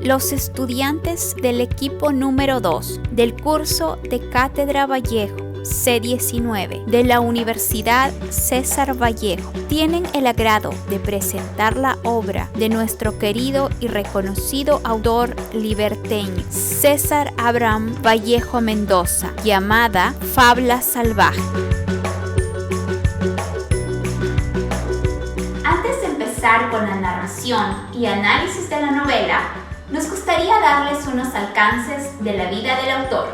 los estudiantes del equipo número 2 del curso de Cátedra Vallejo C19 de la Universidad César Vallejo tienen el agrado de presentar la obra de nuestro querido y reconocido autor liberteño César Abraham Vallejo Mendoza, llamada Fabla Salvaje. Antes de empezar con la narración y análisis de la novela, nos gustaría darles unos alcances de la vida del autor.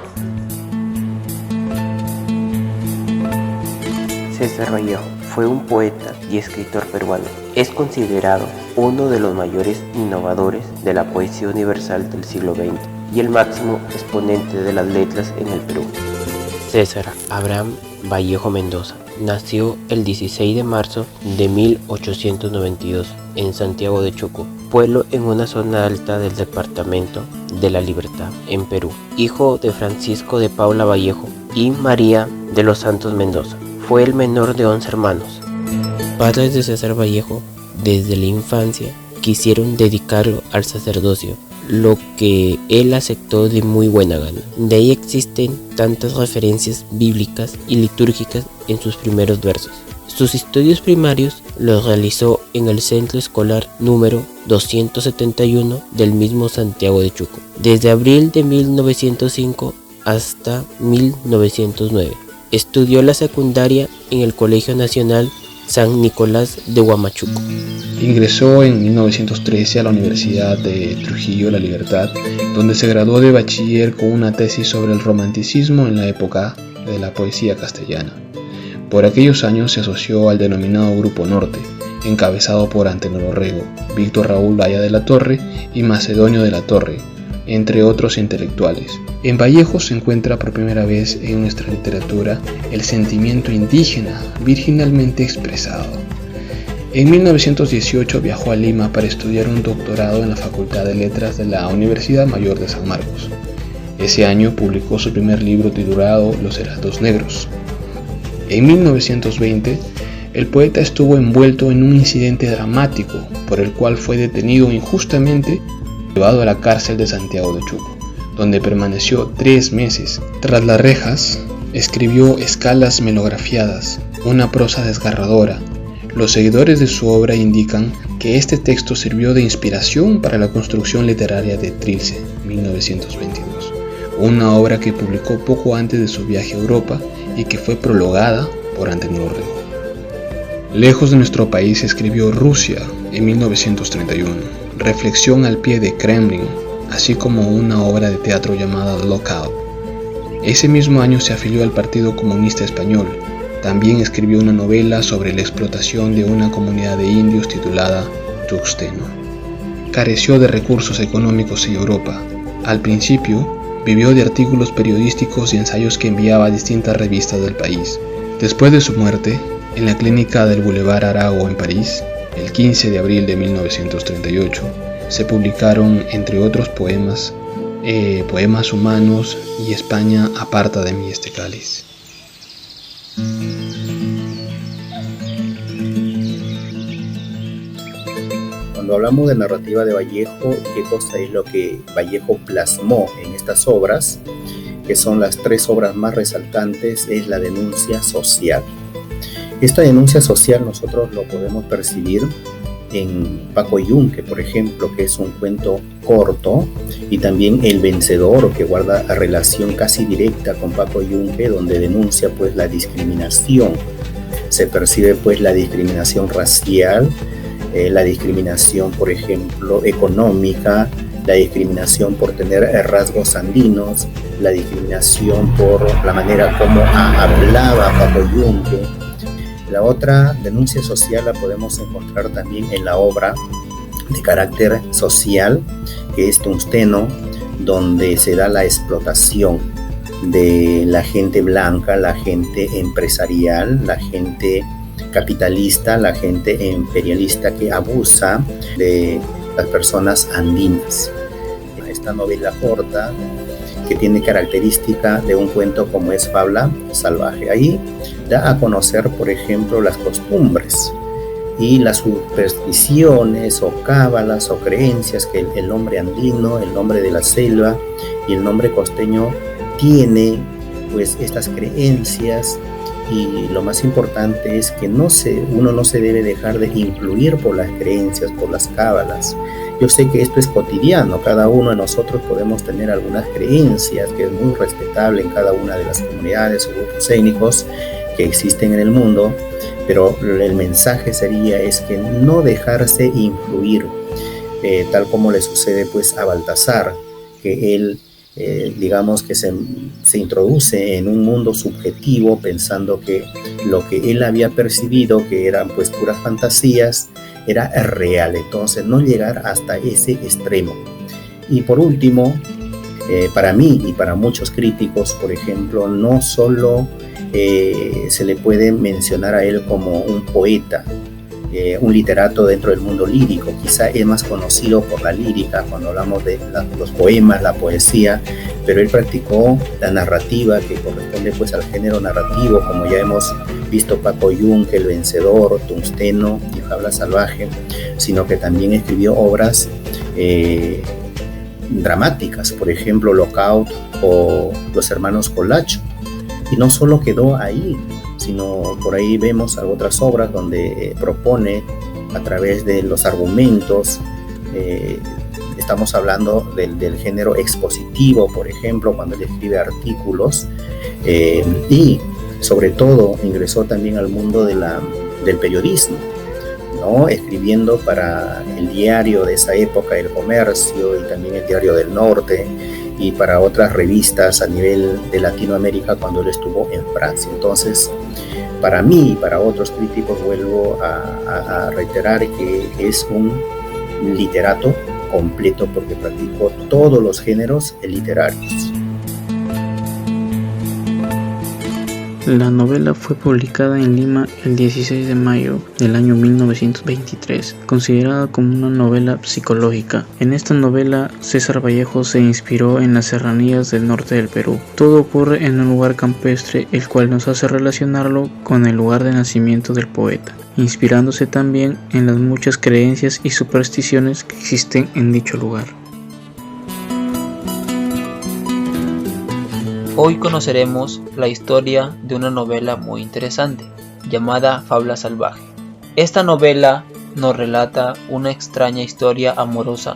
César Vallejo fue un poeta y escritor peruano. Es considerado uno de los mayores innovadores de la poesía universal del siglo XX y el máximo exponente de las letras en el Perú. César Abraham Vallejo Mendoza nació el 16 de marzo de 1892 en Santiago de Chuco, pueblo en una zona alta del departamento de La Libertad, en Perú. Hijo de Francisco de Paula Vallejo y María de los Santos Mendoza. Fue el menor de 11 hermanos. Padres de César Vallejo, desde la infancia, quisieron dedicarlo al sacerdocio, lo que él aceptó de muy buena gana. De ahí existen tantas referencias bíblicas y litúrgicas en sus primeros versos. Sus estudios primarios los realizó en el centro escolar número 271 del mismo Santiago de Chuco, desde abril de 1905 hasta 1909. Estudió la secundaria en el Colegio Nacional San Nicolás de Huamachuco. Ingresó en 1913 a la Universidad de Trujillo, La Libertad, donde se graduó de bachiller con una tesis sobre el romanticismo en la época de la poesía castellana. Por aquellos años se asoció al denominado Grupo Norte, encabezado por Antenor Orrego, Víctor Raúl Valla de la Torre y Macedonio de la Torre, entre otros intelectuales. En Vallejo se encuentra por primera vez en nuestra literatura el sentimiento indígena virginalmente expresado. En 1918 viajó a Lima para estudiar un doctorado en la Facultad de Letras de la Universidad Mayor de San Marcos. Ese año publicó su primer libro titulado Los Heraldos Negros. En 1920, el poeta estuvo envuelto en un incidente dramático por el cual fue detenido injustamente y llevado a la cárcel de Santiago de Chuco, donde permaneció 3 meses. Tras las rejas, escribió Escalas melografiadas, una prosa desgarradora. Los seguidores de su obra indican que este texto sirvió de inspiración para la construcción literaria de Trilce, 1922, una obra que publicó poco antes de su viaje a Europa y que fue prologada por Antenor Orrego. Lejos de nuestro país escribió Rusia en 1931, Reflexión al pie de Kremlin, así como una obra de teatro llamada Lockout. Ese mismo año se afilió al Partido Comunista Español. También escribió una novela sobre la explotación de una comunidad de indios titulada Tuxteno. Careció de recursos económicos en Europa. Al principio, vivió de artículos periodísticos y ensayos que enviaba a distintas revistas del país. Después de su muerte, en la clínica del Boulevard Arago en París, el 15 de abril de 1938, se publicaron, entre otros poemas, Poemas humanos y España aparta de mí este cáliz. Cuando hablamos de narrativa de Vallejo, ¿qué cosa es lo que Vallejo plasmó en estas obras? Que son las 3 obras más resaltantes, es la denuncia social. Esta denuncia social nosotros lo podemos percibir en Paco Yunque, por ejemplo, que es un cuento corto, y también El Vencedor, que guarda relación casi directa con Paco Yunque, donde denuncia pues la discriminación. Se percibe pues la discriminación racial, la discriminación, por ejemplo, económica, la discriminación por tener rasgos andinos, la discriminación por la manera como hablaba Paco Yunque. La otra denuncia social la podemos encontrar también en la obra de carácter social, que es Tuxteno, donde se da la explotación de la gente blanca, la gente empresarial, la gente capitalista, la gente imperialista que abusa de las personas andinas. Esta novela corta, que tiene característica de un cuento como es Fabla Salvaje, ahí da a conocer, por ejemplo, las costumbres y las supersticiones o cábalas o creencias que el hombre andino, el hombre de la selva y el hombre costeño tiene, pues estas creencias. Y lo más importante es que uno no se debe dejar de influir por las creencias, por las cábalas. Yo sé que esto es cotidiano, cada uno de nosotros podemos tener algunas creencias, que es muy respetable en cada una de las comunidades o grupos étnicos que existen en el mundo, pero el mensaje es que no dejarse influir, tal como le sucede pues a Baltasar, que él digamos que se introduce en un mundo subjetivo pensando que lo que él había percibido, que eran pues puras fantasías, era real. Entonces no llegar hasta ese extremo. Y por último, para mí y para muchos críticos, por ejemplo, no solo se le puede mencionar a él como un poeta, un literato dentro del mundo lírico. Quizá es más conocido por la lírica cuando hablamos de los poemas, la poesía, pero él practicó la narrativa, que corresponde pues al género narrativo, como ya hemos visto Paco Yunque, El Vencedor, Tungsteno y Fabla Salvaje, sino que también escribió obras dramáticas, por ejemplo Lockout o Los Hermanos Colacho, y no solo quedó ahí, sino por ahí vemos otras obras donde propone a través de los argumentos, estamos hablando del género expositivo, por ejemplo, cuando él escribe artículos, y sobre todo ingresó también al mundo del periodismo, ¿no? Escribiendo para el diario de esa época, El Comercio, y también el Diario del Norte, y para otras revistas a nivel de Latinoamérica cuando él estuvo en Francia. Entonces, para mí y para otros críticos, vuelvo a reiterar que es un literato completo porque practicó todos los géneros literarios. La novela fue publicada en Lima el 16 de mayo del año 1923, considerada como una novela psicológica. En esta novela, César Vallejo se inspiró en las serranías del norte del Perú. Todo ocurre en un lugar campestre, el cual nos hace relacionarlo con el lugar de nacimiento del poeta, inspirándose también en las muchas creencias y supersticiones que existen en dicho lugar. Hoy conoceremos la historia de una novela muy interesante, llamada Fabla Salvaje. Esta novela nos relata una extraña historia amorosa,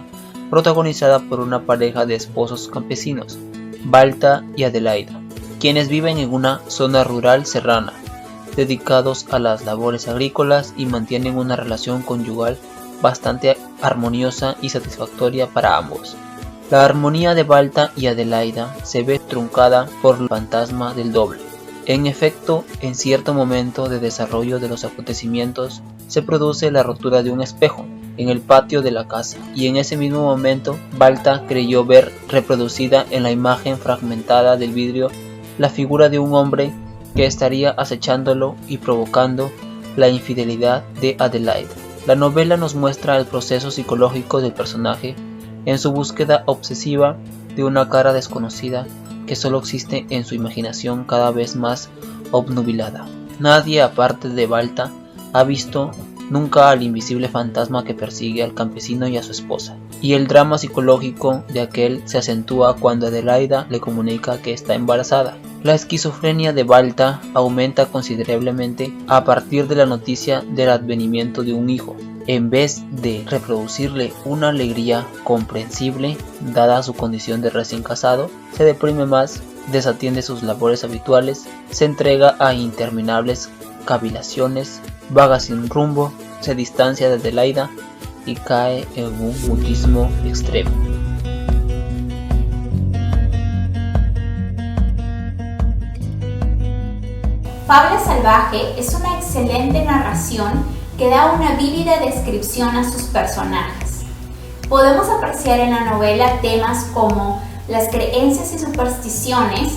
protagonizada por una pareja de esposos campesinos, Balta y Adelaida, quienes viven en una zona rural serrana, dedicados a las labores agrícolas y mantienen una relación conyugal bastante armoniosa y satisfactoria para ambos. La armonía de Balta y Adelaida se ve truncada por el fantasma del doble. En efecto, en cierto momento de desarrollo de los acontecimientos, se produce la rotura de un espejo en el patio de la casa, y en ese mismo momento, Balta creyó ver reproducida en la imagen fragmentada del vidrio la figura de un hombre que estaría acechándolo y provocando la infidelidad de Adelaida. La novela nos muestra el proceso psicológico del personaje en su búsqueda obsesiva de una cara desconocida que solo existe en su imaginación cada vez más obnubilada. Nadie aparte de Balta ha visto nunca al invisible fantasma que persigue al campesino y a su esposa, y el drama psicológico de aquel se acentúa cuando Adelaida le comunica que está embarazada. La esquizofrenia de Balta aumenta considerablemente a partir de la noticia del advenimiento de un hijo. En vez de reproducirle una alegría comprensible, dada su condición de recién casado, se deprime más, desatiende sus labores habituales, se entrega a interminables cavilaciones, vaga sin rumbo, se distancia de Adelaida y cae en un mutismo extremo. Fabla Salvaje es una excelente narración que da una vívida descripción a sus personajes. Podemos apreciar en la novela temas como las creencias y supersticiones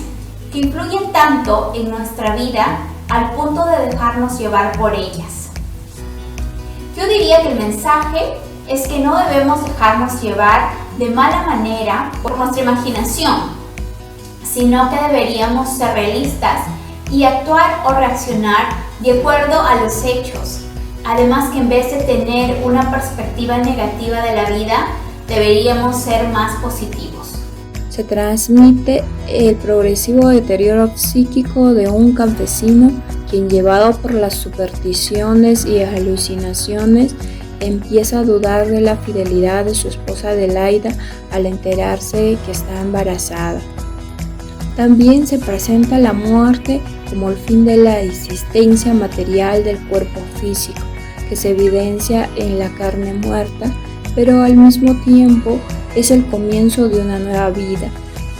que influyen tanto en nuestra vida al punto de dejarnos llevar por ellas. Yo diría que el mensaje es que no debemos dejarnos llevar de mala manera por nuestra imaginación, sino que deberíamos ser realistas y actuar o reaccionar de acuerdo a los hechos, Además que en vez de tener una perspectiva negativa de la vida, deberíamos ser más positivos. Se transmite el progresivo deterioro psíquico de un campesino quien, llevado por las supersticiones y alucinaciones, empieza a dudar de la fidelidad de su esposa Adelaida al enterarse que está embarazada. También se presenta la muerte como el fin de la existencia material del cuerpo físico, que se evidencia en la carne muerta, pero al mismo tiempo es el comienzo de una nueva vida.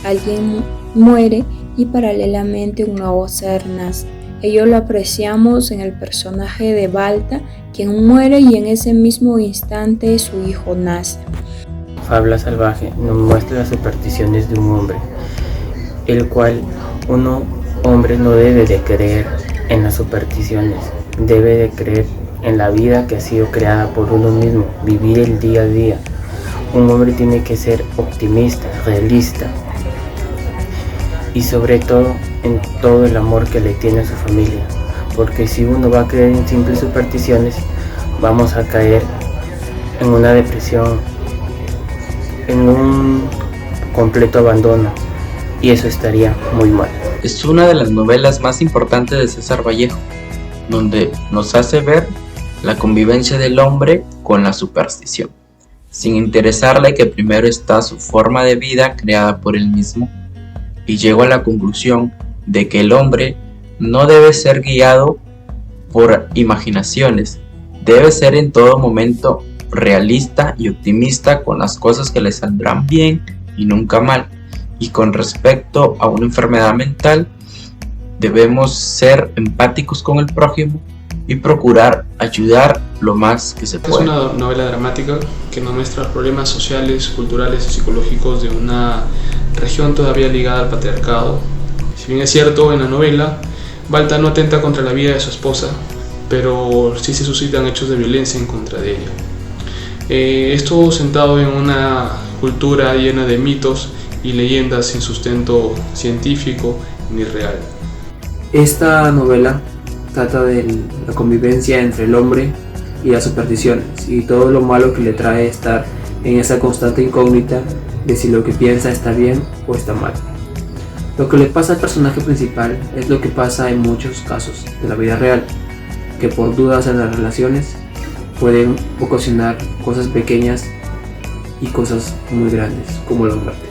Alguien muere y paralelamente un nuevo ser nace. Ello lo apreciamos en el personaje de Balta, quien muere y en ese mismo instante su hijo nace. Fábula Salvaje nos muestra las supersticiones de un hombre, el cual hombre no debe de creer en las supersticiones, debe de creer en la vida que ha sido creada por uno mismo, vivir el día a día. Un hombre tiene que ser optimista, realista y sobre todo en todo el amor que le tiene a su familia, porque si uno va a creer en simples supersticiones, vamos a caer en una depresión, en un completo abandono, y eso estaría muy mal. Es una de las novelas más importantes de César Vallejo, donde nos hace ver la convivencia del hombre con la superstición, sin interesarle que primero está su forma de vida creada por él mismo, y llegó a la conclusión de que el hombre no debe ser guiado por imaginaciones, debe ser en todo momento realista y optimista con las cosas que le saldrán bien y nunca mal. Y con respecto a una enfermedad mental, debemos ser empáticos con el prójimo y procurar ayudar lo más que se pueda. Es una novela dramática que nos muestra problemas sociales, culturales y psicológicos de una región todavía ligada al patriarcado. Si bien es cierto, en la novela, Balta no atenta contra la vida de su esposa, pero sí se suscitan hechos de violencia en contra de ella. Esto sentado en una cultura llena de mitos y leyendas sin sustento científico ni real. Esta novela trata de la convivencia entre el hombre y las supersticiones y todo lo malo que le trae estar en esa constante incógnita de si lo que piensa está bien o está mal. Lo que le pasa al personaje principal es lo que pasa en muchos casos de la vida real, que por dudas en las relaciones pueden ocasionar cosas pequeñas y cosas muy grandes, como la muerte.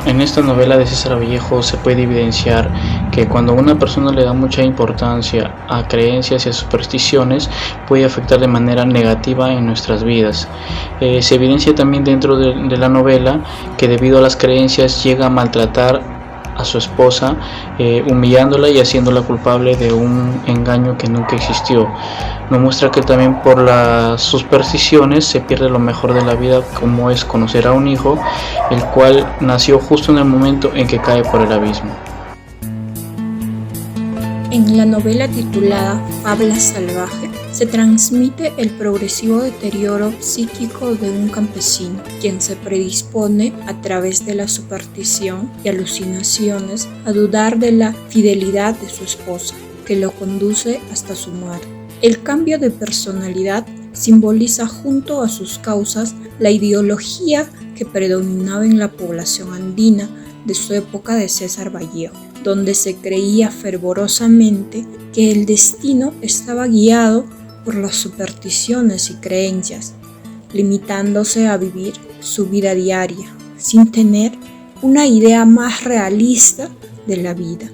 En esta novela de César Vallejo se puede evidenciar que cuando una persona le da mucha importancia a creencias y a supersticiones, puede afectar de manera negativa en nuestras vidas. Se evidencia también dentro de la novela que debido a las creencias llega a maltratar a su esposa, humillándola y haciéndola culpable de un engaño que nunca existió. Nos muestra que también por las supersticiones se pierde lo mejor de la vida, como es conocer a un hijo, el cual nació justo en el momento en que cae por el abismo. En la novela titulada Fábula Salvaje se transmite el progresivo deterioro psíquico de un campesino, quien se predispone a través de la superstición y alucinaciones a dudar de la fidelidad de su esposa, que lo conduce hasta su muerte. El cambio de personalidad simboliza junto a sus causas la ideología que predominaba en la población andina de su época de César Vallejo, donde se creía fervorosamente que el destino estaba guiado por las supersticiones y creencias, limitándose a vivir su vida diaria, sin tener una idea más realista de la vida.